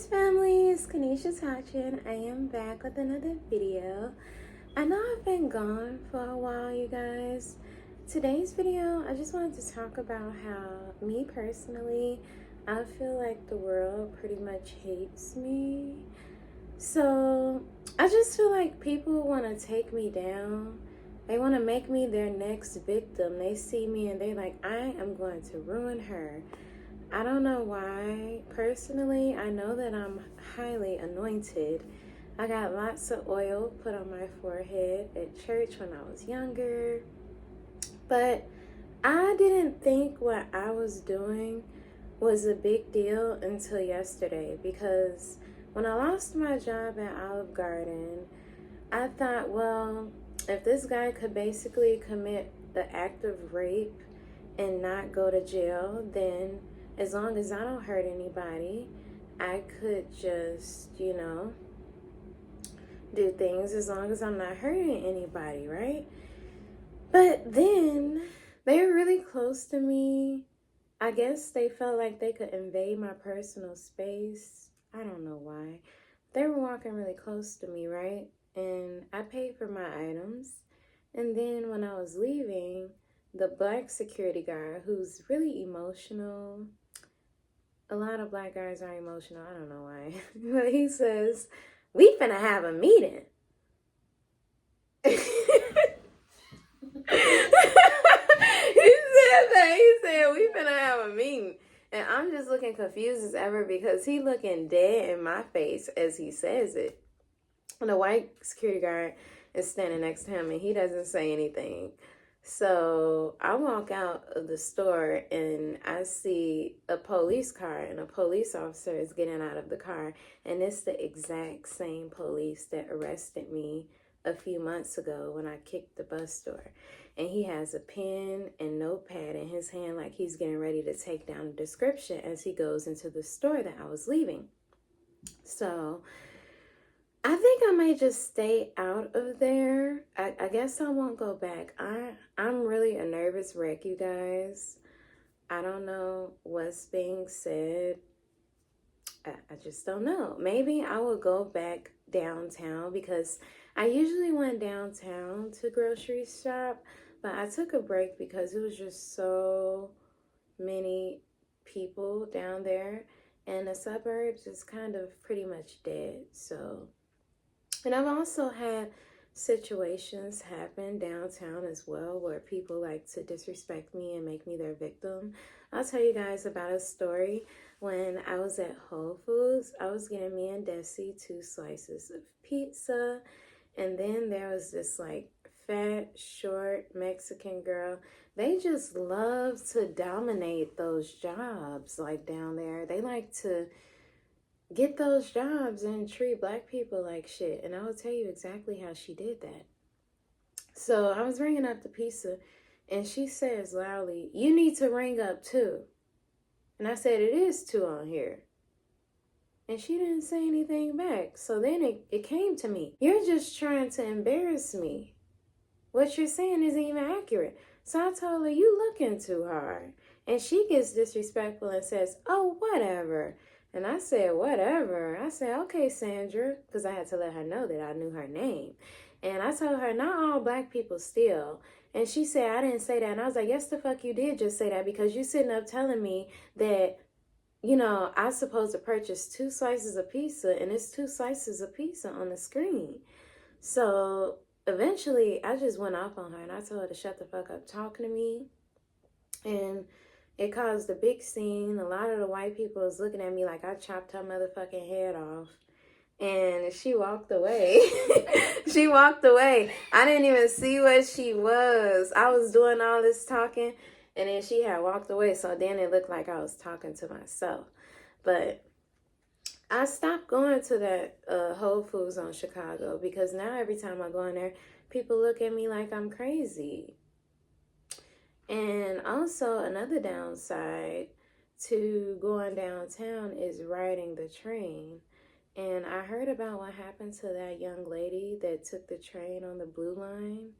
family, it's Kanisha Tachin. I am back with another video. I know I've been gone for a while, you guys. Today's video, I just wanted to talk about how, me personally, I feel like the world pretty much hates me. So, I just feel like people want to take me down. They want to make me their next victim. They see me and they're like, I am going to ruin her. I don't know why. Personally, I know that I'm highly anointed. I got lots of oil put on my forehead at church when I was younger. But I didn't think what I was doing was a big deal until yesterday, because when I lost my job at Olive Garden, I thought, well, if this guy could basically commit the act of rape and not go to jail, then as long as I don't hurt anybody, I could just, do things as long as I'm not hurting anybody, right? But then they were really close to me. I guess they felt like they could invade my personal space. I don't know why. They were walking really close to me, right? And I paid for my items. And then when I was leaving, the black security guard, who's really emotional, a lot of black guys are emotional, I don't know why, but he says, we finna have a meeting. He said, we finna have a meeting. And I'm just looking confused as ever, because he looking dead in my face as he says it. And the white security guard is standing next to him and he doesn't say anything. So I walk out of the store and I see a police car, and a police officer is getting out of the car. And it's the exact same police that arrested me a few months ago when I kicked the bus door. And he has a pen and notepad in his hand like he's getting ready to take down a description as he goes into the store that I was leaving. So I think I might just stay out of there. I guess I won't go back. I'm really a nervous wreck, you guys. I don't know what's being said. I just don't know. Maybe I will go back downtown, because I usually went downtown to grocery shop, but I took a break because it was just so many people down there, and the suburbs is kind of pretty much dead. So, and I've also had situations happen downtown as well where people like to disrespect me and make me their victim. I'll tell you guys about a story. When I was at Whole Foods, I was getting me and Desi 2 slices of pizza, and then there was this like fat, short Mexican girl. They just love to dominate those jobs like down there. They like to get those jobs and treat black people like shit. And I will tell you exactly how she did that. So I was ringing up the pizza, and she says loudly, you need to ring up 2. And I said, it is 2 on here. And she didn't say anything back. So then it came to me. You're just trying to embarrass me. What you're saying isn't even accurate. So I told her, you looking too hard. And she gets disrespectful and says, oh, whatever. And I said, whatever. I said, okay, Sandra, because I had to let her know that I knew her name. And I told her, not all black people steal. And she said, I didn't say that. And I was like, yes, the fuck you did just say that, because you sitting up telling me that, I'm supposed to purchase 2 slices of pizza, and it's 2 slices of pizza on the screen. So eventually I just went off on her and I told her to shut the fuck up talking to me. And it caused a big scene. A lot of the white people was looking at me like I chopped her motherfucking head off. And she walked away. She walked away. I didn't even see what she was. I was doing all this talking, and then she had walked away. So then it looked like I was talking to myself. But I stopped going to that Whole Foods on Chicago, because now every time I go in there, people look at me like I'm crazy. And also another downside to going downtown is riding the train. And I heard about what happened to that young lady that took the train on the blue line.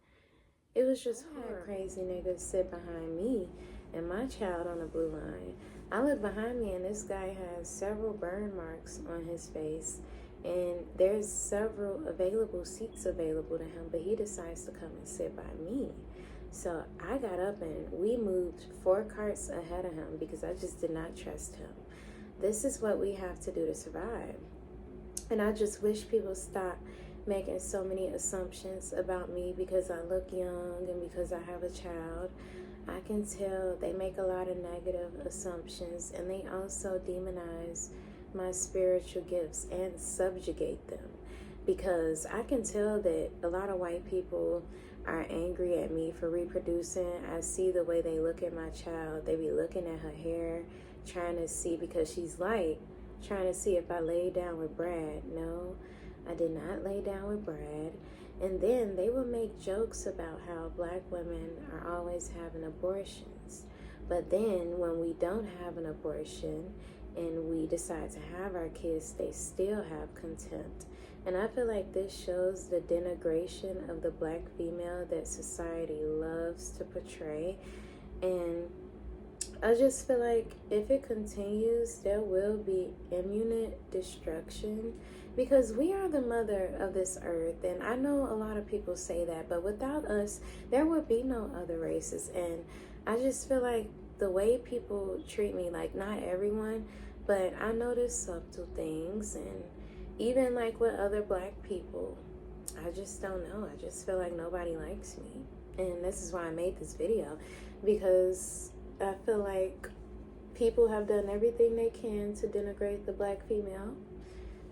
It was just hard. Crazy niggas sit behind me and my child on the blue line. I look behind me and this guy has several burn marks on his face, and there's several available seats available to him, but he decides to come and sit by me. So I got up and we moved 4 carts ahead of him because I just did not trust him. This is what we have to do to survive. And I just wish people stop making so many assumptions about me because I look young and because I have a child. I can tell they make a lot of negative assumptions, and they also demonize my spiritual gifts and subjugate them, because I can tell that a lot of white people are angry at me for reproducing. I see the way they look at my child. They be looking at her hair, trying to see, because she's light, trying to see if I laid down with Brad. No, I did not lay down with Brad. And then they will make jokes about how black women are always having abortions. But then when we don't have an abortion and we decide to have our kids, they still have contempt. And I feel like this shows the denigration of the black female that society loves to portray. And I just feel like if it continues, there will be imminent destruction, because we are the mother of this earth. And I know a lot of people say that, but without us, there would be no other races. And I just feel like the way people treat me, like not everyone, but I notice subtle things. And even like with other black people, I just don't know. I just feel like nobody likes me. And this is why I made this video, because I feel like people have done everything they can to denigrate the black female,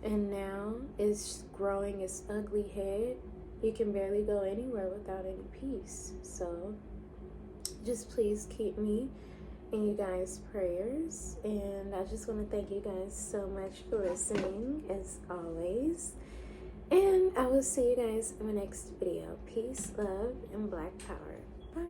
and now it's growing its ugly head. You can barely go anywhere without any peace. So just please keep me in you guys' prayers, and I just want to thank you guys so much for listening as always, and I will see you guys in my next video. Peace, love, and black power.